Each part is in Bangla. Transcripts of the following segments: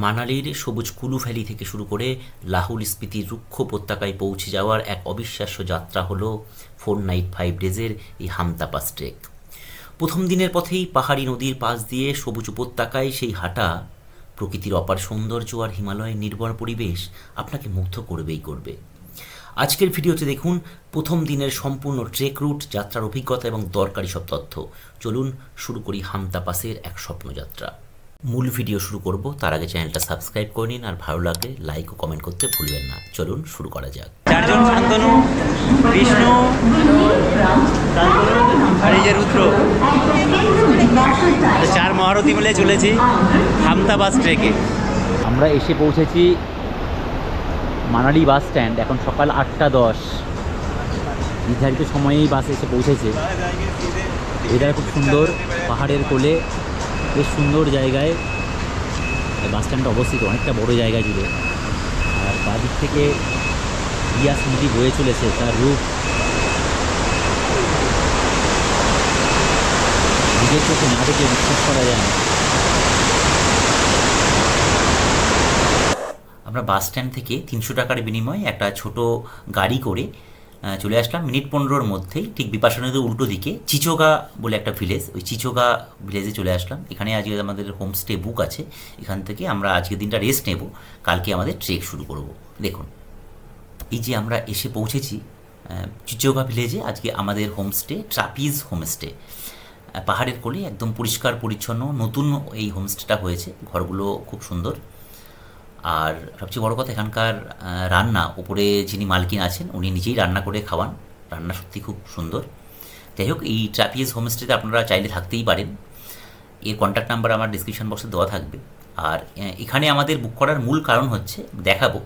মানালির সবুজ কুলু ভ্যালি থেকে শুরু করে লাহুল স্পিতির রুক্ষ উপত্যকায় পৌঁছে যাওয়ার এক অবিশ্বাস্য যাত্রা হলো 4 নাইট 5 ডেজের এই হামতা পাস ট্রেক। প্রথম দিনের পথেই পাহাড়ি নদীর পাশ দিয়ে সবুজ উপত্যকায় সেই হাঁটা, প্রকৃতির অপার সৌন্দর্য আর হিমালয়ের নির্ভর পরিবেশ আপনাকে মুগ্ধ করবেই করবে। আজকের ভিডিওতে দেখুন প্রথম দিনের সম্পূর্ণ ট্রেক রুট, যাত্রার অভিজ্ঞতা এবং দরকারি সব তথ্য। চলুন শুরু করি হামতা পাসের এক স্বপ্নযাত্রা। মূল ভিডিও শুরু করব তার আগে চ্যানেলটা সাবস্ক্রাইব করে নিন, আর ভালো লাগলে লাইক ও কমেন্ট করতে ভুলবেন না। চলুন শুরু করা যাক। চারজন শান্তনু, বিষ্ণু আর এই যে রুদ্র, চার মহারথী মিলে চলেছি হামতা বাস ট্রেকে। আমরা এসে পৌঁছেছি মানালি বাস স্ট্যান্ড। এখন সকাল 8টা 10। নির্ধারিত সময়েই বাস এসে পৌঁছেছে। ওয়েদার খুব সুন্দর, পাহাড়ের কোলে, বেশ সুন্দর জায়গায় বাস স্ট্যান্ডটা অবস্থিত, অনেকটা বড় জায়গা জুড়ে। আর বাদিক থেকে বিয়াস নদী বয়ে চলেছে, তার রূপ নিজের চোখে না দেখে বিশ্বাস করা যায় না। আমরা বাস স্ট্যান্ড থেকে 300 টাকার বিনিময়ে একটা ছোট গাড়ি করে চলে আসলাম মিনিট 15-র মধ্যেই ঠিক বিপাশা নদীর উল্টো দিকে চিচোগা বলে একটা ভিলেজ, ওই চিচোগা ভিলেজে চলে আসলাম। এখানে আজকে আমাদের হোমস্টে বুক আছে। এখান থেকে আমরা আজকের দিনটা রেস্ট নেব, কালকে আমাদের ট্রেক শুরু করব। দেখুন এই যে আমরা এসে পৌঁছেছি চিচোগা ভিলেজে। আজকে আমাদের হোমস্টে ট্রাপিজ হোমস্টে, পাহাড়ের কোলে, একদম পরিষ্কার পরিচ্ছন্ন, নতুন এই হোমস্টেটা হয়েছে। ঘরগুলো খুব সুন্দর। আর সবচেয়ে বড় কথা, এখানকার রান্না, উপরে যিনি মালকিন আছেন উনি নিজেই রান্না করে খাওয়ান। রান্না সত্যি খুব সুন্দর। যাই হোক, এই ট্রাপিজ হোমস্টেতে আপনারা চাইলে থাকতেই পারেন। এর কন্ট্যাক্ট নাম্বার আমার ডিসক্রিপশন বক্সে দেওয়া থাকবে। আর এখানে আমাদের বুক করার মূল কারণ হচ্ছে দেখাবো,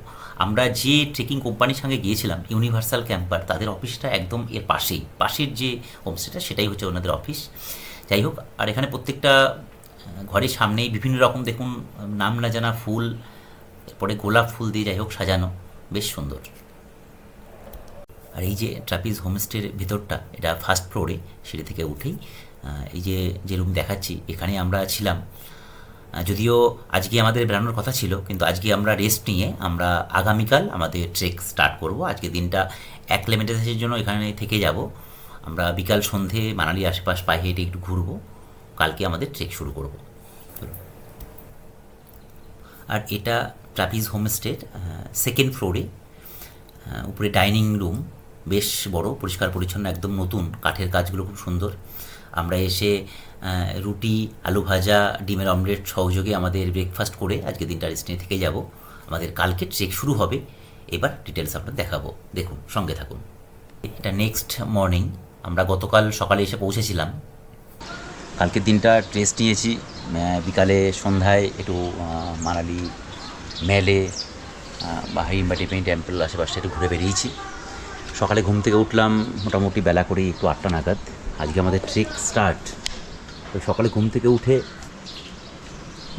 আমরা যে ট্রেকিং কোম্পানির সঙ্গে গিয়েছিলাম ইউনিভার্সাল ক্যাম্পার, তাদের অফিসটা একদম এর পাশের যে হোমস্টেটা সেটাই হচ্ছে ওনাদের অফিস। যাই হোক, আর এখানে প্রত্যেকটা ঘরের সামনেই বিভিন্ন রকম দেখুন নাম না জানা ফুল, এরপরে গোলাপ ফুল দিয়ে যাই হোক সাজানো, বেশ সুন্দর। আর এই যে ট্রাপিজ হোমস্টের ভেতরটা, এটা ফার্স্ট ফ্লোরে, সিঁড়ি থেকে উঠেই এই যে রুম দেখাচ্ছি, এখানে আমরা ছিলাম। যদিও আজকে আমাদের বেড়ানোর কথা ছিল, কিন্তু আজকে আমরা রেস্ট নিয়ে আমরা আগামীকাল আমাদের ট্রেক স্টার্ট করব। আজকে দিনটা অ্যাক্লিমেটাইজেশনের জন্য এখানে থেকে যাব। আমরা বিকাল সন্ধে মানালির আশেপাশ পায়ে হেঁটে একটু ঘুরবো, কালকে আমাদের ট্রেক শুরু করব। আর এটা ট্রাপিজ হোমস্টের সেকেন্ড ফ্লোরে, উপরে ডাইনিং রুম, বেশ বড়, পরিষ্কার পরিচ্ছন্ন, একদম নতুন। কাঠের কাজগুলো খুব সুন্দর। আমরা এসে রুটি, আলু ভাজা, ডিমের অমলেট সহযোগে আমাদের ব্রেকফাস্ট করে আজকে দিনটা রেস্ট নিয়ে থেকে যাব। আমাদের কালকে ট্রেক শুরু হবে। এবার ডিটেলস আপনার দেখাবো, দেখুন, সঙ্গে থাকুন। এটা নেক্সট মর্নিং, আমরা গতকাল সকালে এসে পৌঁছেছিলাম। কালকের দিনটা রেস্ট নিয়েছি। বিকালে সন্ধ্যায় একটু মানালি মেলে বা হিড়িম্বা টিপিং টেম্পল আশেপাশে একটু ঘুরে বেরিয়েছি। সকালে ঘুম থেকে উঠলাম মোটামুটি বেলা করে, একটু 8টা নাগাদ। আজকে আমাদের ট্রেক স্টার্ট। তো সকালে ঘুম থেকে উঠে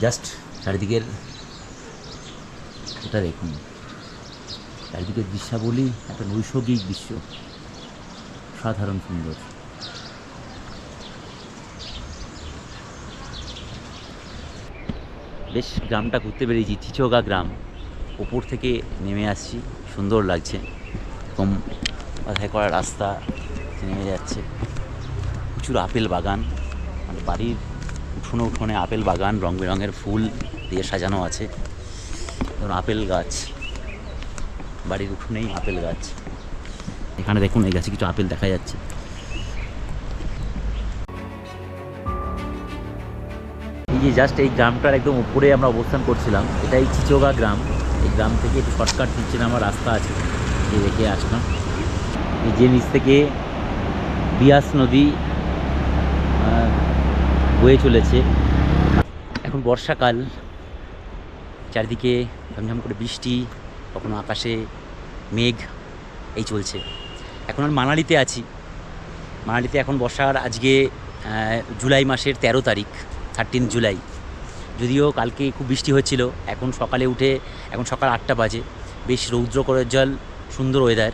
জাস্ট চারিদিকের এটা দেখুন, চারিদিকের দৃশ্যাবলী, একটা নৈসর্গিক দৃশ্য, সাধারণ সুন্দর। বেশ গ্রামটা ঘুরতে বেরিয়েছি, চিচোগা গ্রাম। উপর থেকে নেমে আসছি, সুন্দর লাগছে। এরকম বাধাই করা রাস্তা নেমে যাচ্ছে। প্রচুর আপেল বাগান, মানে বাড়ির উঠোনে আপেল বাগান, রং বেরঙের ফুল দিয়ে সাজানো আছে। ধরুন আপেল গাছ, বাড়ির উঠোনেই আপেল গাছ। এখানে দেখুন এই গাছে কিছু আপেল দেখা যাচ্ছে। এই যে জাস্ট এই গ্রামটার একদম উপরে আমরা অবস্থান করছিলাম। এটাই চিচোগা গ্রাম। এই গ্রাম থেকে একটু শর্টকাট নিচে আমার রাস্তা আছে, যে রেখে আসলাম। এই যে নিচ থেকে বিয়াস নদী বয়ে চলেছে। এখন বর্ষাকাল, চারিদিকে ঝমঝম করে বৃষ্টি, কখনো আকাশে মেঘ, এই চলছে। এখন আমি মানালিতে আছি। মানালিতে এখন বর্ষার আজকে জুলাই মাসের 13 তারিখ, 13 জুলাই। যদিও কালকে খুব বৃষ্টি হচ্ছিল। এখন সকালে উঠে, এখন সকাল 8টা বাজে, বেশ রৌদ্র করজ্জ্বল, সুন্দর ওয়েদার।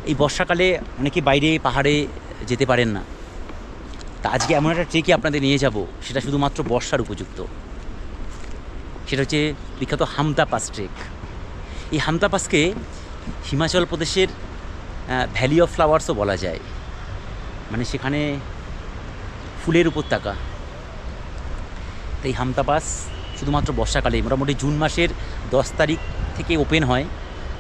এই বর্ষাকালে অনেকে বাইরে পাহাড়ে যেতে পারেন না, তা আজকে এমন একটা ট্রেকে আপনাদের নিয়ে যাব, সেটা শুধুমাত্র বর্ষার উপযুক্ত। সেটা হচ্ছে বিখ্যাত হামতা পাস ট্রেক। এই হামতা পাসকে হিমাচল প্রদেশের ভ্যালি অফ ফ্লাওয়ার্সও বলা যায়, মানে সেখানে ফুলের উপত্যকা। তাই হামতা পাস শুধুমাত্র বর্ষাকালে, মোটামুটি জুন মাসের 10 তারিখ থেকে ওপেন হয়,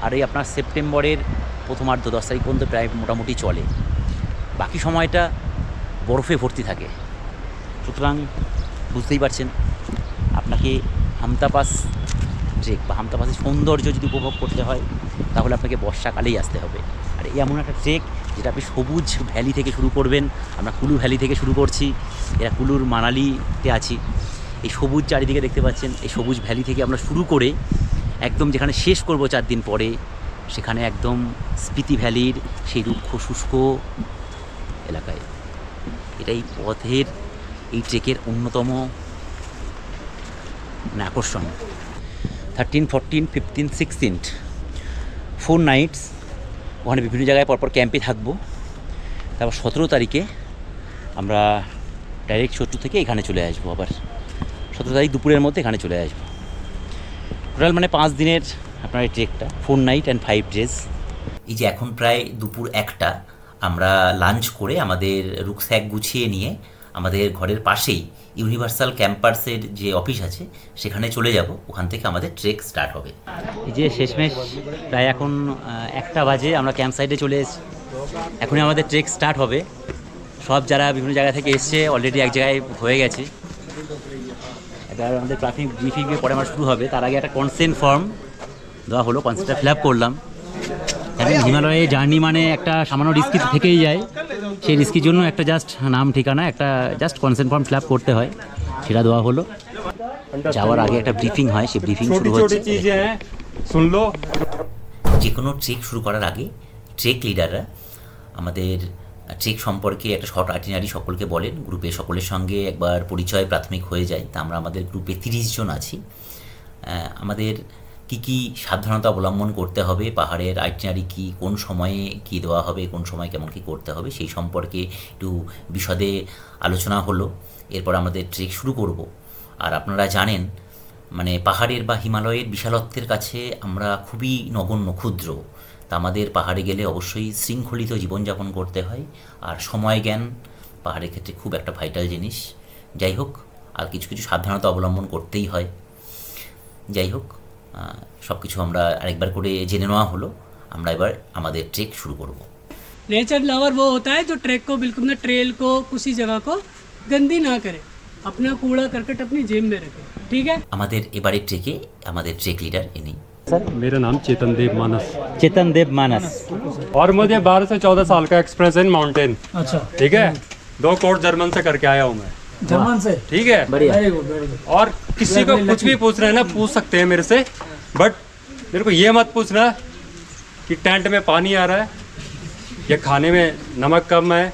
আর এই আপনার সেপ্টেম্বরের প্রথমার্ধ 10 তারিখ পর্যন্ত প্রায় মোটামুটি চলে। বাকি সময়টা বরফে ভর্তি থাকে। সুতরাং বুঝতেই পারছেন, আপনাকে হামতা পাস ট্রেক বা হামতা পাসের সৌন্দর্য যদি উপভোগ করতে হয় তাহলে আপনাকে বর্ষাকালেই আসতে হবে। আর এই এমন একটা ট্রেক যেটা আপনি সবুজ ভ্যালি থেকে শুরু করবেন। আমরা কুলু ভ্যালি থেকে শুরু করছি, এরা কুলুর মানালিতে আছি। এই সবুজ চারিদিকে দেখতে পাচ্ছেন, এই সবুজ ভ্যালি থেকে আমরা শুরু করে একদম যেখানে শেষ করব 4 দিন পরে, সেখানে একদম স্পিতি ভ্যালির সেই রুক্ষ শুষ্ক এলাকায়। এটাই পথের এই ট্রেকের অন্যতম আকর্ষণ। 13, 14, 15, 16 4 নাইটস ওখানে বিভিন্ন জায়গায় পরপর ক্যাম্পে থাকবো। তারপর 17 তারিখে আমরা ডাইরেক্ট শত্রু থেকে এখানে চলে আসবো। আবার 17 তারিখ দুপুরের মধ্যে এখানে চলে আসবো। টোটাল মানে 5 দিনের আপনার এই ট্রেকটা, 4 নাইট অ্যান্ড 5 ডেজ। এই যে এখন প্রায় দুপুর 1টা, আমরা লাঞ্চ করে আমাদের রুকস্যাক গুছিয়ে নিয়ে আমাদের ঘরের পাশেই ইউনিভার্সাল ক্যাম্পাসের যে অফিস আছে সেখানে চলে যাব। ওখান থেকে আমাদের ট্রেক স্টার্ট হবে। এই যে শেষমেশ প্রায় এখন 1টা বাজে, আমরা ক্যাম্প সাইডে চলে এসেছি। এখনই আমাদের ট্রেক স্টার্ট হবে। সব যারা বিভিন্ন জায়গা থেকে এসছে অলরেডি এক জায়গায় হয়ে গেছে। এবার আমাদের প্রাথমিক ব্রিফিংয়ের পরে আমার শুরু হবে। তার আগে একটা কনসেন্ট ফর্ম দেওয়া হলো, কনসেন্টটা ফিল আপ করলাম। এবং হিমালয়ে জার্নি মানে একটা সামান্য রিস্কি থেকেই যায়, সেই রিস্কির জন্য একটা জাস্ট নাম ঠিকানা, একটা just consent form fill up করতে হয়, সেটা দেওয়া হলো। যাওয়ার আগে একটা ব্রিফিং হয়, সেই ব্রিফিং শুরু হচ্ছে। যে কোনো ট্রেক শুরু করার আগে ট্রেক লিডাররা আমাদের ট্রেক সম্পর্কে একটা শর্ট আইটিনারি সকলকে বলেন। গ্রুপে সকলের সঙ্গে একবার পরিচয় প্রাথমিক হয়ে যায়। তা আমরা আমাদের গ্রুপে 30 জন আছি। আমাদের কি সাবধানতা অবলম্বন করতে হবে, পাহাড়ের আইটিনারি কি, কোন সময়ে কি দেওয়া হবে, কোন সময় কেমন কি করতে হবে, সেই সম্পর্কে একটু বিশদে আলোচনা হলো। এরপর আমাদের ট্রেক শুরু করব। আর আপনারা জানেন, মানে পাহাড়ের বা হিমালয়ের বিশালত্বের কাছে আমরা খুবই নগণ্য, ক্ষুদ্র। তা আমাদের পাহাড়ে গেলে অবশ্যই শৃঙ্খলিত জীবনযাপন করতে হয়। আর সময় জ্ঞান পাহাড়ের ক্ষেত্রে খুব একটা ভাইটাল জিনিস। যাই হোক, আর কিছু সাবধানতা অবলম্বন করতেই হয়। যাই হোক, সব কিছু আমরা আরেকবার করে জেনে নেওয়া হলো। আমরা এবার আমাদের ট্রেক শুরু করব। नेचर लवर वो होता है जो ट्रैक को बिल्कुल ना, ट्रेल को, किसी जगह को गंदी ना करे, अपना कूड़ा करकट अपनी जेब में रखे, ठीक है। আমাদের এবারের ট্রেকে আমাদের ট্রেক লিডার ইনি। मेरा नाम चेतन देव मानस চেতন দেব মানস। और मुझे 12 से 14 साल का एक्सपीरियंस इन माउंटेन। अच्छा, ठीक है, 2 कोर्स जर्मन से करके आया हूँ मैं। जर्मन से, ठीक है, बढ़िया। Very good very good. और किसी को कुछ भी पूछ रहे हैं ना, पूछ सकते हैं मेरे से, बट मेरे को ये मत पूछना कि टेंट में पानी आ रहा है या खाने में नमक कम है,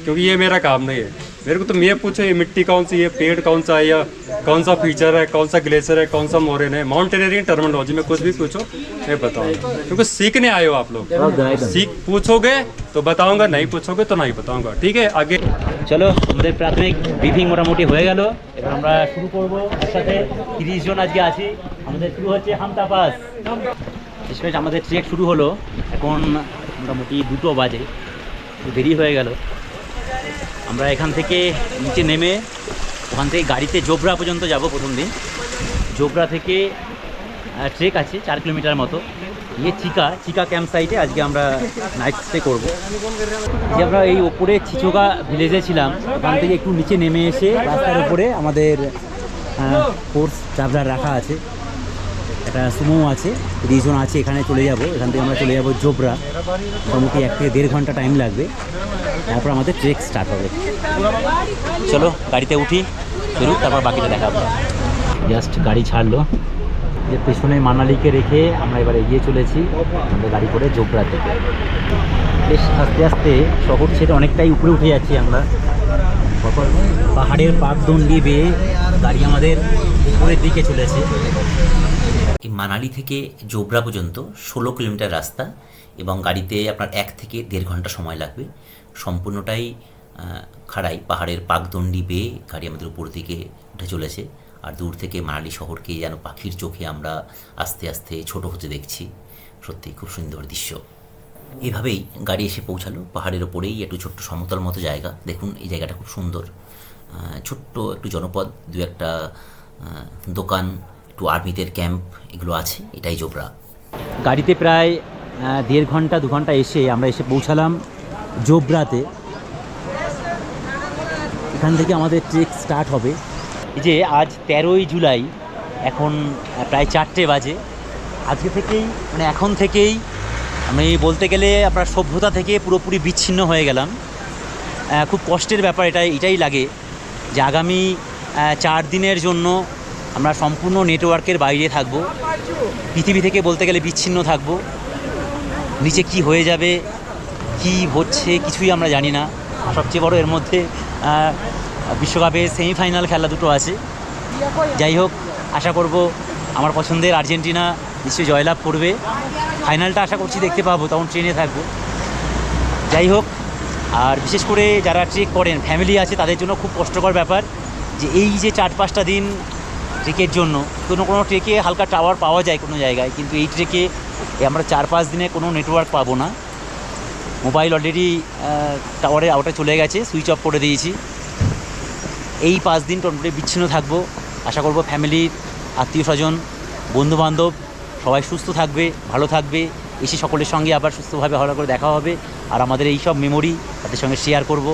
क्योंकि ये मेरा काम नहीं है। मेरे को तुम ये पूछो ये मिट्टी कौन सी है, पेड़ कौन सा है, या कौन सा फीचर है, कौन सा ग्लेशियर है, कौन सा मोरेन है, माउंटेनियरिंग टर्मिनोलॉजी में कुछ भी पूछो मैं बताऊंगा, क्योंकि सीखने आए हो आप लोग। सीख पूछोगे तो बताऊंगा, नहीं पूछोगे तो नहीं बताऊंगा। ठीक है, आगे চলো, আমাদের প্রাথমিক ব্রিফিং মোটামুটি হয়ে গেল। এবার আমরা শুরু করবো। একসাথে 30 জন আজকে আছি। আমাদের শুরু হচ্ছে হামতা পাস। শেষমেশ আমাদের ট্রেক শুরু হলো। এখন মোটামুটি 2টো বাজে, একটু দেরি হয়ে গেল। আমরা এখান থেকে নিচে নেমে ওখান থেকে গাড়িতে জোবরা পর্যন্ত যাব। প্রথম দিন জোবরা থেকে ট্রেক আছে 4 কিলোমিটার মতো, গিয়ে চিকা ক্যাম্প সাইটে আজকে আমরা নাইট স্টে করবো। যে আমরা এই ওপরে চিচোগা ভিলেজে ছিলাম, ওখান থেকে একটু নিচে নেমে এসে রাস্তার উপরে আমাদের ফোর্স ট্রাভেলার রাখা আছে, একটা সুমো আছে, 30 জন আছে। এখানে চলে যাব, এখান থেকে আমরা চলে যাব জোবরা। মোটামুটি 1 থেকে 1.5 ঘন্টা টাইম লাগবে। তারপর আমাদের ট্রেক স্টার্ট হবে। চলো গাড়িতে উঠি, শুরু, তারপর বাকিটা দেখাবো। জাস্ট গাড়ি ছাড়লো, যে পেছনে মানালিকে রেখে আমরা এবার এগিয়ে চলেছি আমাদের গাড়ি করে জোবরা থেকে। বেশ আস্তে আস্তে শহর ছেড়ে অনেকটাই উপরে উঠে যাচ্ছি আমরা। পাহাড়ের পাকদণ্ডি বেয়ে গাড়ি আমাদের উপরের দিকে চলেছে। এই মানালি থেকে জোবরা পর্যন্ত 16 কিলোমিটার রাস্তা, এবং গাড়িতে আপনার 1 থেকে 1.5 ঘন্টা সময় লাগবে। সম্পূর্ণটাই খাড়াই, পাহাড়ের পাকদণ্ডি বেয়ে গাড়ি আমাদের উপর দিকে উঠে চলেছে। আর দূর থেকে মানালি শহরকে যেন পাখির চোখে আমরা আস্তে আস্তে ছোট হতে দেখছি। সত্যি খুব সুন্দর দৃশ্য। এভাবেই গাড়ি এসে পৌঁছালো পাহাড়ের ওপরেই একটু ছোট্ট সমতল মতো জায়গা। দেখুন এই জায়গাটা খুব সুন্দর, ছোট্ট একটু জনপদ, দু একটা দোকান, একটু আর্মিদের ক্যাম্প এগুলো আছে। এটাই জোবরা। গাড়িতে প্রায় 1.5 ঘন্টা 2 ঘন্টা এসে আমরা এসে পৌঁছালাম জোবরাতে। এখান থেকে আমাদের ট্রেক স্টার্ট হবে। এই যে আজ 13ই জুলাই, এখন প্রায় 4টে বাজে। আজকে থেকেই মানে এখন থেকেই আমি বলতে গেলে আমরা সভ্যতা থেকে পুরোপুরি বিচ্ছিন্ন হয়ে গেলাম। খুব কষ্টের ব্যাপার এটাই লাগে যে আগামী 4 দিনের জন্য আমরা সম্পূর্ণ নেটওয়ার্কের বাইরে থাকব, পৃথিবী থেকে বলতে গেলে বিচ্ছিন্ন থাকব। নিচে কি হয়ে যাবে, কি হচ্ছে কিছুই আমরা জানি না। সবচেয়ে বড় এর মধ্যে বিশ্বকাপের সেমিফাইনাল খেলা দুটো আছে। যাই হোক, আশা করব আমার পছন্দের আর্জেন্টিনা নিশ্চয়ই জয়লাভ করবে। ফাইনালটা আশা করছি দেখতে পাবো, তখন ট্রেনে থাকবো। যাই হোক, আর বিশেষ করে যারা ট্রেক করেন, ফ্যামিলি আছে, তাদের জন্য খুব কষ্টকর ব্যাপার যে এই যে 4-5টা দিন ট্রেকের জন্য কোনো ট্রেকে হালকা টাওয়ার পাওয়া যায় কোনো জায়গায়, কিন্তু এই ট্রেকে আমরা 4-5 দিনে কোনো নেটওয়ার্ক পাবো না। মোবাইল অলরেডি টাওয়ারে আউটে চলে গেছে, সুইচ অফ করে দিয়েছি। এই 5 দিন টোটালি বিচ্ছিন্ন থাকবো। আশা করব ফ্যামিলির, আত্মীয় স্বজন, বন্ধুবান্ধব সবাই সুস্থ থাকবে, ভালো থাকবে। এসে সকলের সঙ্গে আবার সুস্থভাবে ভালো করে দেখা হবে, আর আমাদের এই সব মেমোরি তাদের সঙ্গে শেয়ার করব।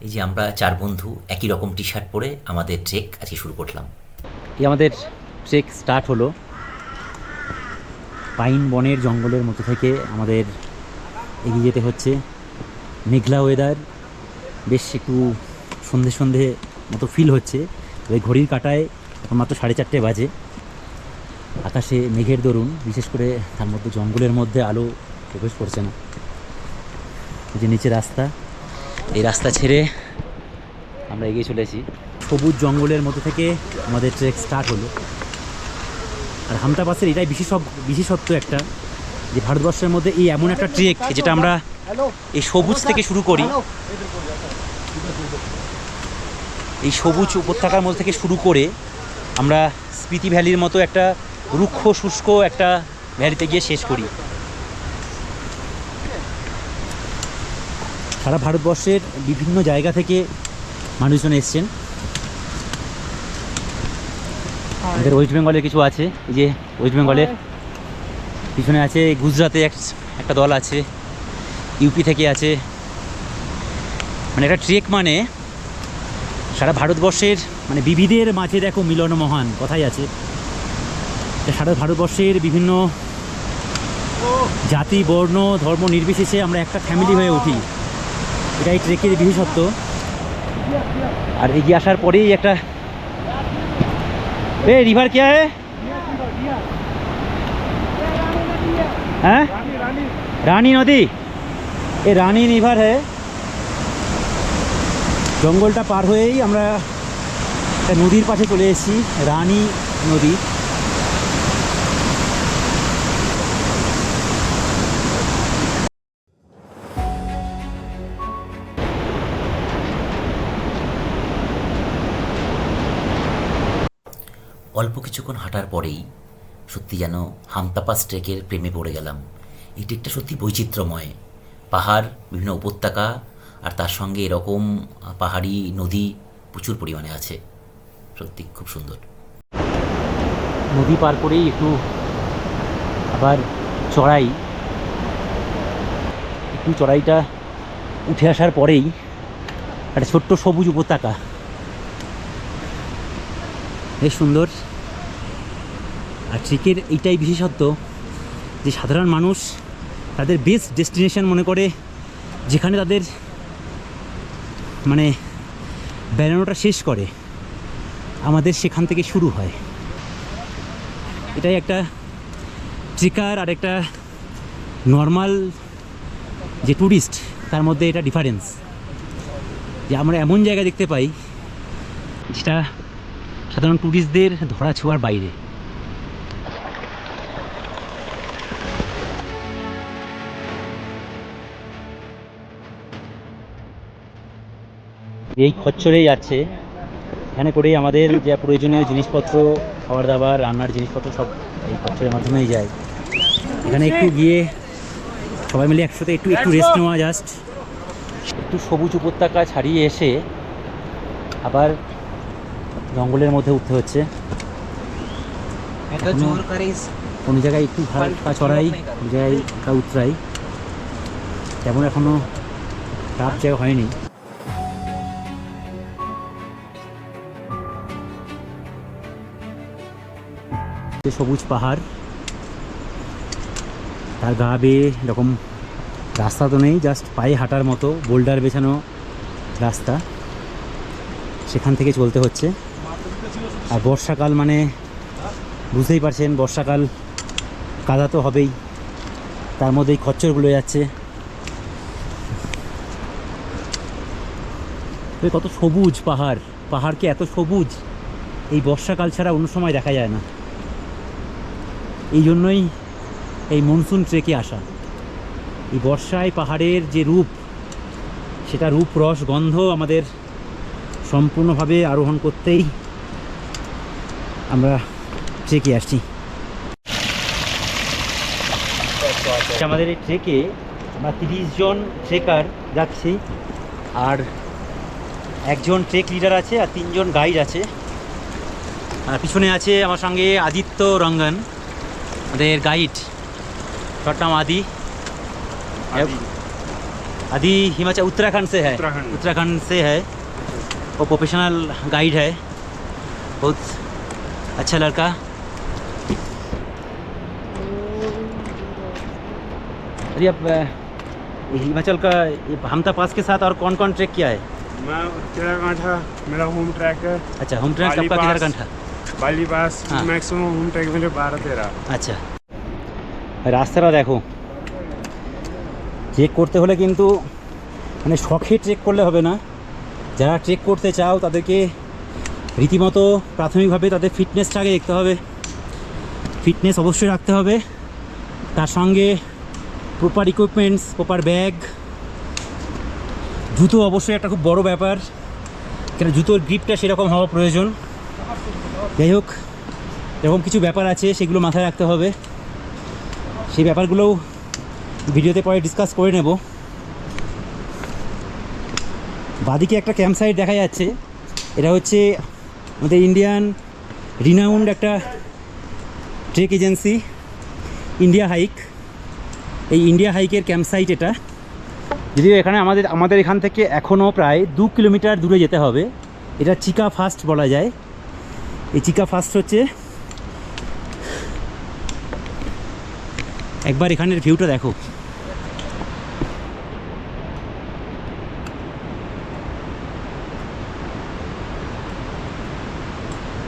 এই যে আমরা 4 বন্ধু একই রকম টি শার্ট পরে আমাদের ট্রেক আজকে শুরু করলাম। এই আমাদের ট্রেক স্টার্ট হলো। পাইন বনের জঙ্গলের মধ্যে থেকে আমাদের এগিয়ে যেতে হচ্ছে। মেঘলা ওয়েদার, বেশ একটু সন্ধে মতো ফিল হচ্ছে। ওই ঘড়ির কাঁটায় মাত্র 4:30 বাজে। আকাশে মেঘের দরুন, বিশেষ করে তার মধ্যে জঙ্গলের মধ্যে আলো প্রবেশ করছে না। এই যে নিচে রাস্তা, এই রাস্তা ছেড়ে আমরা এগিয়ে চলেছি। সবুজ জঙ্গলের মধ্যে থেকে আমাদের ট্রেক স্টার্ট হলো। আর হামতা পাসের এটাই বিশেষত্ব একটা, যে ভারতবর্ষের মধ্যে এই এমন একটা ট্রেক যেটা আমরা এই সবুজ থেকে শুরু করি, এই সবুজ উপত্যকার মধ্যে থেকে শুরু করে আমরা স্পিতি ভ্যালির মতো একটা রুক্ষ শুষ্ক একটা ভ্যালিতে গিয়ে শেষ করি। সারা ভারতবর্ষের বিভিন্ন জায়গা থেকে মানুষজন এসছেন। আমাদের ওয়েস্ট বেঙ্গলের কিছু আছে, এই যে ওয়েস্ট বেঙ্গলের পিছনে আছে, গুজরাতে একটা দল আছে, ইউপি থেকে আছে। মানে একটা ট্রেক মানে সারা ভারতবর্ষের, মানে বিবিধের মাঝে দেখো মিলন মহান কথাই আছে। সারা ভারতবর্ষের বিভিন্ন জাতি, বর্ণ, ধর্ম নির্বিশেষে আমরা একটা ফ্যামিলি হয়ে উঠি, এটাই ট্রেকের বিশেষত্ব। আর এগিয়ে আসার পরেই একটা रिवर क्या है? रानी नदी। ये रानी रिवर है। জঙ্গলটা পার হয়েই আমরা একটা নদীর পাশে চলে এসেছি, রানী নদী। অল্প কিছুক্ষণ হাঁটার পরেই সত্যি যেন হামতা পাস ট্রেকের প্রেমে পড়ে গেলাম। এই ট্রেকটা সত্যি বৈচিত্র্যময়, পাহাড়, বিভিন্ন উপত্যকা, আর তার সঙ্গে এরকম পাহাড়ি নদী প্রচুর পরিমাণে আছে। সত্যি খুব সুন্দর। নদী পার করেই একটু আবার চড়াইটা উঠে আসার পরেই একটা ছোট্ট সবুজ উপত্যকা, বেশ সুন্দর। আর ট্রেকের এইটাই বিশেষত্ব যে সাধারণ মানুষ তাদের বেস্ট ডেস্টিনেশন মনে করে, যেখানে তাদের মানে বেড়ানোটা শেষ করে, আমাদের সেখান থেকে শুরু হয়। এটাই একটা ট্রেকার আর একটা নর্মাল যে ট্যুরিস্ট, তার মধ্যে এটা ডিফারেন্স, যে আমরা এমন জায়গা দেখতে পাই যেটা সাধারণ ট্যুরিস্টদের ধরা ছোঁয়ার বাইরে। এই খচ্চরেই যাচ্ছে এখানে করেই আমাদের যা প্রয়োজনীয় জিনিসপত্র, খাবার দাবার, রান্নার জিনিসপত্র সব এই কচ্ছপের মাধ্যমেই যায়। এখানে একটু গিয়ে সবাই মিলে একসাথে একটু রেস্ট নেওয়া, জাস্ট একটু সবুজ উপত্যকা ছাড়িয়ে এসে আবার জঙ্গলের মধ্যে উঠতে হচ্ছে। কোনো জায়গায় একটু ঘা চড়াই, কোনো জায়গায় ঘা উতরাই, তেমন এখনও টাফ জায়গা হয়নি। সবুজ পাহাড়, তার গা বেয়ে এরকম রাস্তা তো নেই, জাস্ট পায়ে হাঁটার মতো বোল্ডার বেছানো রাস্তা, সেখান থেকে চলতে হচ্ছে। আর বর্ষাকাল মানে বুঝতেই পারছেন, বর্ষাকাল কাদা তো হবেই, তার মধ্যেই খচ্চরগুলো যাচ্ছে। কত সবুজ পাহাড়, পাহাড়কে এত সবুজ এই বর্ষাকাল ছাড়া অন্য সময় দেখা যায় না। এই জন্যই এই মনসুন ট্রেকে আসা। এই বর্ষায় পাহাড়ের যে রূপ, সেটা রূপ রস গন্ধ আমাদের সম্পূর্ণভাবে আরোহণ করতেই আমরা ট্রেকে আসছি। আমাদের এই ট্রেকে আমরা 30 জন ট্রেকার যাচ্ছি, আর একজন ট্রেক লিডার আছে আর 3 জন গাইড আছে। আর পিছনে আছে আমার সঙ্গে আদিত্য রঙ্গন, আমাদের গাইড। शॉर्ट नाम आदि। आदि हिमाचल उत्तराखंड से है, उत्तराखंड से है। वो प्रोफेशनल गाइड है, बहुत अच्छा लड़का। अरे अब हिमाचल का हमता पास के साथ और कौन कौन ट्रैक किया है? मैं उत्तराखंड, मेरा होम ट्रैक है। अच्छा, होम ट्रैक आपका किधर का था? बाली पास। हाँ। मैक्सिमम होम ट्रैक मेरे 12-13। আচ্ছা, রাস্তাটা দেখো। ট্রেক করতে হলে কিন্তু মানে শখে ট্রেক করলে হবে না। যারা ট্রেক করতে চাও তাদেরকে রীতিমতো প্রাথমিকভাবে তাদের ফিটনেসটাকে দেখতে হবে। ফিটনেস অবশ্যই রাখতে হবে, তার সঙ্গে প্রপার ইকুইপমেন্টস, প্রপার ব্যাগ, জুতো অবশ্যই একটা খুব বড় ব্যাপার, কেন জুতোর গ্রিপটা সেরকম হওয়া প্রয়োজন। যাই হোক, এরকম কিছু ব্যাপার আছে, সেগুলো মাথায় রাখতে হবে। সেই ব্যাপারগুলোও ভিডিওতে পরে ডিসকাস করে নেব। বাদিকে একটা ক্যাম্প সাইট দেখা যাচ্ছে, এটা হচ্ছে আমাদের ইন্ডিয়ান রিনাউন্ড একটা ট্রেক এজেন্সি, ইন্ডিয়া হাইক। এই ইন্ডিয়া হাইকের ক্যাম্প সাইট এটা। যদিও এখানে আমাদের এখান থেকে এখনও প্রায় 2 কিলোমিটার দূরে যেতে হবে। এটা চিকা ফাস্ট বলা যায়। এই চিকা ফাস্ট হচ্ছে, একবার এখানের ভিউটা দেখো।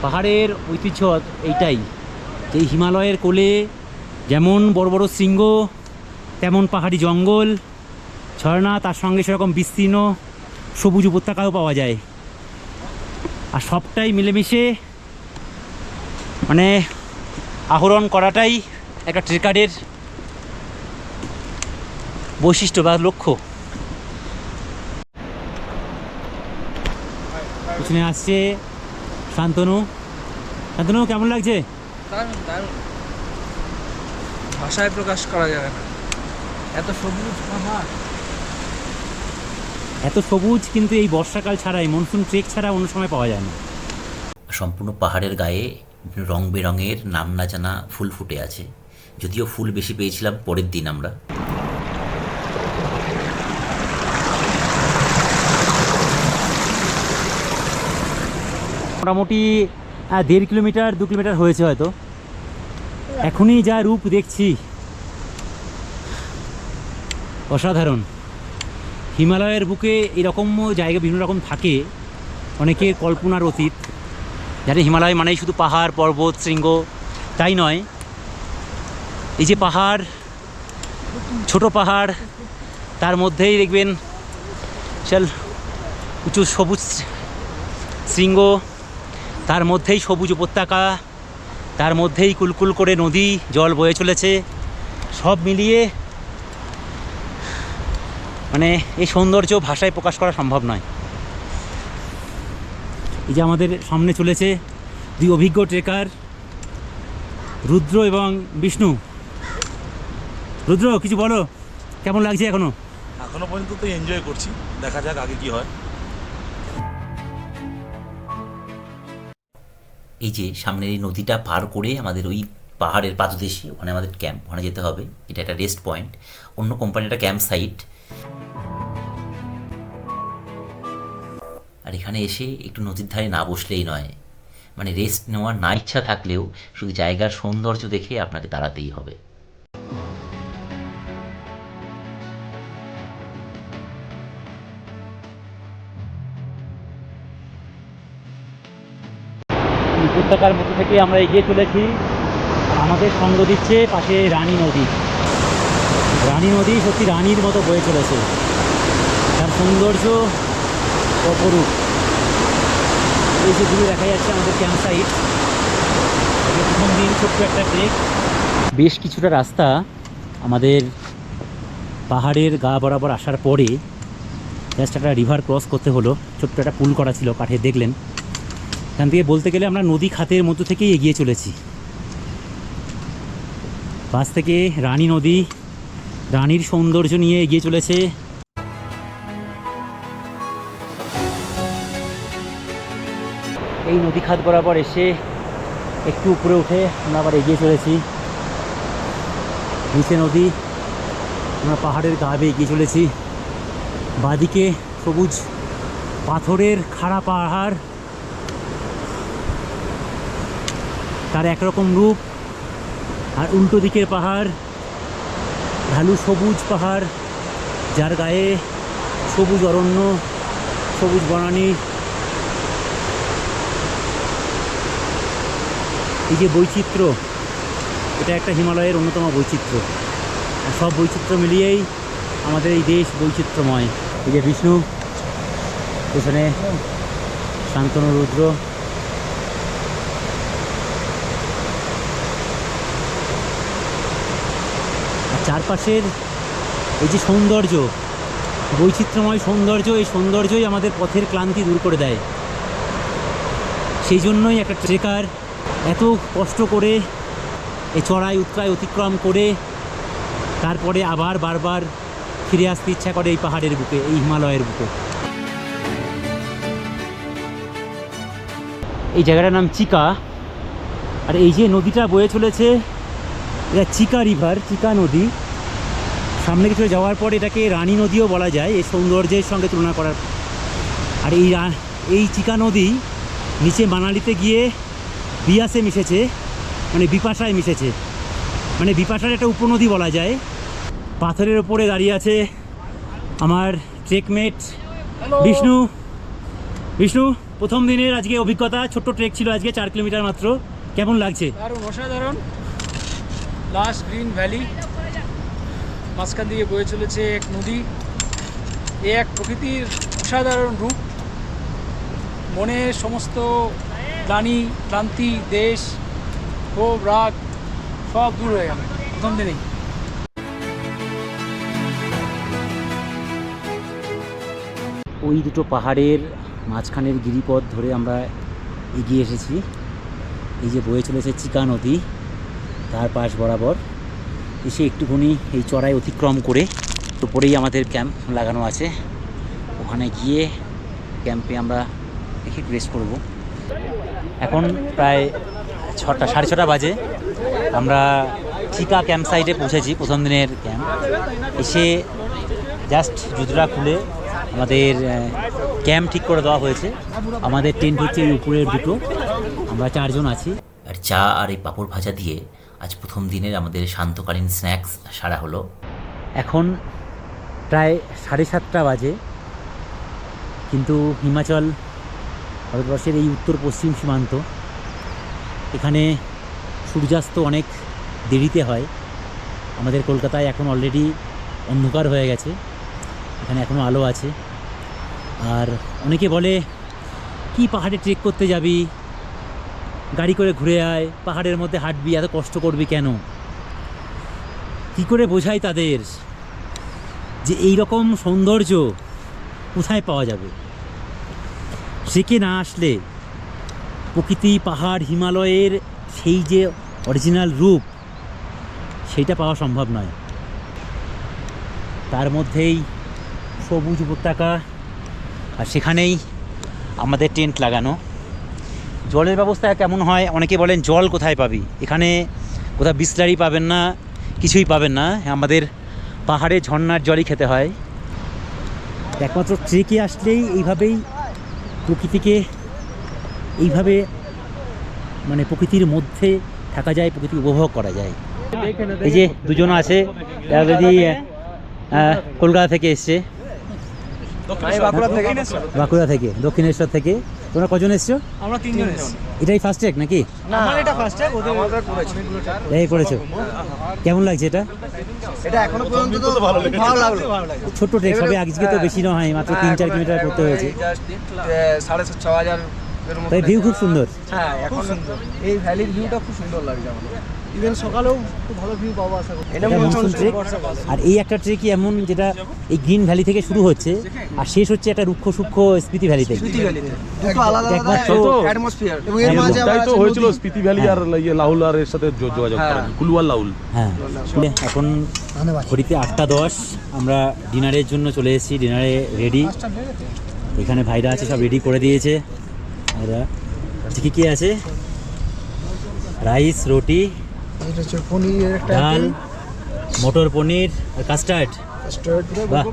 পাহাড়ের ঐতিহ্য এইটাই, যে হিমালয়ের কোলে যেমন বড় বড় শৃঙ্গ, তেমন পাহাড়ি জঙ্গল, ঝর্ণা, তার সঙ্গে সেরকম বিস্তীর্ণ সবুজ উপত্যকাও পাওয়া যায়। আর সবটাই মিলেমিশে মানে আহরণ করাটাই একটা ট্রেকারের বৈশিষ্ট্য বা লক্ষ্য। পিছনে আসছে শান্তনু। শান্তনু, কেমন লাগছে? দারুণ দারুণ, ভাষায় প্রকাশ করা যাবে না। এত সবুজ পাহাড়, এত সবুজ কিন্তু এই বর্ষাকাল ছাড়াই, মনসুন ট্রেক ছাড়া অন্য সময় পাওয়া যায় না। সম্পূর্ণ পাহাড়ের গায়ে রং বেরঙের নাম না জানা ফুল ফুটে আছে। যদিও ফুল বেশি পেয়েছিলাম পরের দিন আমরা। মোটামুটি 1.5 কিলোমিটার 2 কিলোমিটার হয়েছে হয়তো। এখনই যা রূপ দেখছি, অসাধারণ। হিমালয়ের বুকে এরকম জায়গা বিভিন্ন রকম থাকে, অনেকের কল্পনার অতীত। জানি হিমালয় মানেই শুধু পাহাড়, পর্বত, শৃঙ্গ, তাই নয়। এই যে পাহাড়, ছোট পাহাড়, তার মধ্যেই দেখবেন উঁচু সবুজ শৃঙ্গ, তার মধ্যেই সবুজ উপত্যকা, তার মধ্যেই কুলকুল করে নদী জল বয়ে চলেছে। সব মিলিয়ে মানে এই সৌন্দর্য ভাষায় প্রকাশ করা সম্ভব নয়। এই যে আমাদের সামনে চলেছে দুই অভিজ্ঞ ট্রেকার রুদ্র এবং বিষ্ণু। রুদ্র, কিছু বলো, কেমন লাগছে এখনো? এখনো পর্যন্ত তো এনজয় করছি, দেখা যাক আগে কি হয়। এই যে সামনের এই নদীটা পার করে আমাদের ওই পাহাড়ের পাদদেশে ওখানে আমাদের ক্যাম্প, ওখানে যেতে হবে। এটা একটা রেস্ট পয়েন্ট, অন্য কোম্পানির একটা ক্যাম্প সাইট। আর এখানে এসে একটু নদীর ধারে না বসলেই নয়, মানে রেস্ট নেওয়ার না ইচ্ছা থাকলেও শুধু জায়গার সৌন্দর্য দেখে আপনাকে দাঁড়াতেই হবে। উপত্যকার মধ্যে থেকে আমরা এগিয়ে চলেছি। আমাদের সঙ্গ দিচ্ছে পাশে রানী নদী। রানী নদী সত্যি রানীর মতো বয়ে চলেছে, তার সৌন্দর্য অপরূপ। এই যে দূরে দেখা যাচ্ছে আমাদের ক্যাম্প সাইট। প্রথম দিন ছোট্ট একটা ট্রেক, বেশ কিছুটা রাস্তা আমাদের পাহাড়ের গা বরাবর আসার পরে জাস্ট একটা রিভার ক্রস করতে হলো। ছোট্ট একটা পুল করা ছিল কাঠে, দেখলেন। এখান থেকে বলতে গেলে আমরা নদী খাতের মধ্য থেকেই এগিয়ে চলেছি। পাশ থেকে রানী নদী, রানীর সৌন্দর্য নিয়ে এগিয়ে চলেছে। এই নদী খাত বরাবর এসে একটু উপরে উঠে আমরা আবার এগিয়ে চলেছি। নিচে নদী, আমরা পাহাড়ের গা বেয়ে এগিয়ে চলেছি। বাঁদিকে সবুজ পাথরের খাড়া পাহাড়, তার একরকম রূপ। আর উল্টো দিকের পাহাড়, ঢালু সবুজ পাহাড়, যার গায়ে সবুজ অরণ্য, সবুজ বনানী। এই যে বৈচিত্র্য, এটা একটা হিমালয়ের অন্যতম বৈচিত্র্য। আর সব বৈচিত্র্য মিলিয়েই আমাদের এই দেশ বৈচিত্র্যময়। এই যে বিষ্ণু, পেছনে শান্তনু, রুদ্র। চারপাশের এই যে সৌন্দর্য, বৈচিত্র্যময় সৌন্দর্য, এই সৌন্দর্যই আমাদের পথের ক্লান্তি দূর করে দেয়। সেই জন্যই একটা ট্রেকার এত কষ্ট করে এই চড়াই উৎরাই অতিক্রম করে তারপরে আবার বারবার ফিরে আসতে ইচ্ছা করে এই পাহাড়ের বুকে, এই হিমালয়ের বুকে। এই জায়গাটার নাম চিকা। আর এই যে নদীটা বয়ে চলেছে, এটা চিকা রিভার, চিকা নদী। সামনে কিছু যাওয়ার পর এটাকে রানী নদীও বলা যায় এই সৌন্দর্যের সঙ্গে তুলনা করার। আর এই চিকা নদী নিচে মানালিতে গিয়ে বিয়াসে মিশেছে, মানে বিপাশায় মিশেছে, মানে বিপাশার একটা উপনদী বলা যায়। পাথরের ওপরে দাঁড়িয়ে আছে আমার ট্রেকমেট বিষ্ণু। বিষ্ণু, প্রথম দিনের আজকে অভিজ্ঞতা, ছোট্ট ট্রেক ছিল আজকে, 4 কিলোমিটার মাত্র। কেমন লাগছে? দারুণ, অসাধারণ। লাস্ট গ্রিন ভ্যালি, মাঝখান দিয়ে বয়ে চলেছে এক নদী। এ এক প্রকৃতির অসাধারণ রূপ। মনের সমস্ত গ্লানি, ক্লান্তি, দেশ, ক্ষোভ, রাগ সব দূর হয়ে গেল প্রথম দিনেই। ওই দুটো পাহাড়ের মাঝখানের গিরিপথ ধরে আমরা এগিয়ে এসেছি। এই যে বয়ে চলেছে চিকা নদী, তার পাশ বরাবর এসে একটুখানি এই চড়াই অতিক্রম করে উপরেই আমাদের ক্যাম্প লাগানো আছে। ওখানে গিয়ে ক্যাম্পে আমরা একটু রেস্ট করব। এখন প্রায় 6টা, 6:30 বাজে। আমরা চিকা ক্যাম্প সাইটে পৌঁছেছি, প্রথম দিনের ক্যাম্প। এসে জাস্ট জুতোটা খুলে আমাদের ক্যাম্প ঠিক করে দেওয়া হয়েছে। আমাদের টেন্ট হচ্ছে এই উপরের দুটো, আমরা 4 জন আছি। আর চা আর এই পাঁপড় ভাজা দিয়ে আজ প্রথম দিনের আমাদের শান্তকালীন স্ন্যাক্স সারা হলো। এখন প্রায় 7:30 বাজে, কিন্তু হিমাচল ভারতবর্ষের এই উত্তর পশ্চিম সীমান্ত, এখানে সূর্যাস্ত অনেক দেরিতে হয়। আমাদের কলকাতায় এখন অলরেডি অন্ধকার হয়ে গেছে, এখানে এখনও আলো আছে। আর অনেকে বলে, কি পাহাড়ে ট্রেক করতে যাবি, গাড়ি করে ঘুরে আয়, পাহাড়ের মধ্যে হাঁটবি, এত কষ্ট করবি কেন? কী করে বোঝাই তাদের যে এই রকম সৌন্দর্য কোথায় পাওয়া যাবে? ট্রেকে না আসলে প্রকৃতি, পাহাড়, হিমালয়ের সেই যে অরিজিনাল রূপ সেইটা পাওয়া সম্ভব নয়। তার মধ্যেই সবুজ উপত্যকা, আর সেখানেই আমাদের টেন্ট লাগানো। জলের ব্যবস্থা কেমন হয় অনেকে বলেন, জল কোথায় পাবি? এখানে কোথাও বিসলারি পাবেন না, কিছুই পাবেন না, আমাদের পাহাড়ে ঝর্ণার জলই খেতে হয়। একমাত্র ট্রেকে আসলেই এইভাবেই প্রকৃতিকে এইভাবে মানে প্রকৃতির মধ্যে থাকা যায়, প্রকৃতি উপভোগ করা যায়। এই যে দুজন আছে, এরা যদি কলকাতা থেকে এসছে, বাঁকুড়া থেকে, দক্ষিণেশ্বর থেকে। তোমরা কজন এসছো? আমরা 3 জন এসেছি। এটাই ফার্স্ট ট্রেক নাকি? আমার এটা ফার্স্ট ট্রেক, ওদের করেছি। এই করেছো, কেমন লাগছে এটা? এটা এখনো পর্যন্ত তো ভালো লাগলো। ছোট্ট ট্রেক, সবে আজকে তো বেশি নয়, মাত্র 3-4 কিলোমিটার করতে হয়েছে। 6,500 এর মধ্যে। তাই ভিউ খুব সুন্দর। হ্যাঁ, এখন সুন্দর। এই ভ্যালির ভিউটা খুব সুন্দর লাগছে আমাদের। ইভেন সকালেও খুব ভালো ভিউ পাবো আশা করি। এটা মনসুন ট্রেক। আর এই একটা ট্রেকই এমন যেটা এই গ্রিন ভ্যালি থেকে শুরু হচ্ছে আর শেষ হচ্ছে একটা রুক্ষ সূক্ষ্ম স্পিতি ভ্যালি থেকে। দুটো আলাদা আলাদা অ্যাটমসফিয়ার। এবং এর মাঝে তাই তো আবার হয়েছিল স্পিতি ভ্যালি আর ইয়ে লাউল আর এর সাথে যোগাযোগ করা, কুলুয়ার লাউল। হ্যাঁ, এখন ঘড়িতে 8:10, আমরা ডিনারের জন্য চলে এসেছি। ডিনারে রেডি, এখানে ভাইরা আছে, সব রেডি করে দিয়েছে। এরা কী কী আছে? রাইস, রুটি, এটা হচ্ছে পনিরের একটা ডাল, মটর পনির আর কাস্টার্ড। বাহ,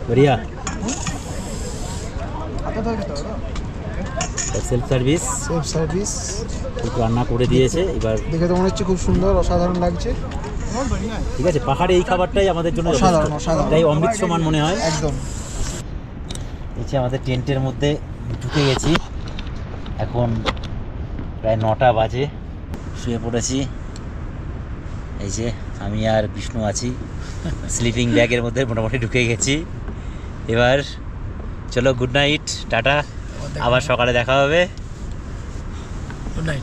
বঢ়িয়া। সেলফ সার্ভিস রান্না করে দিয়েছে। এবার দেখে তো মনে হচ্ছে খুব সুন্দর, অসাধারণ লাগছে। ঠিক আছে, পাহাড়ে এই খাবারটাই আমাদের জন্য অসাধারণ, অসাধারণ। তাই অমৃত সমান মনে হয়। একদম। এই যে আমাদের টেন্টের মধ্যে ঢুকে গেছি, এখন প্রায় 9টা বাজে, শুয়ে পড়েছি। এই যে আমি আর বিষ্ণু আছি, স্লিপিং ব্যাগের মধ্যে মোটামুটি ঢুকে গেছি। এবার চলো, গুড নাইট, টাটা, আবার সকালে দেখা হবে। Good night.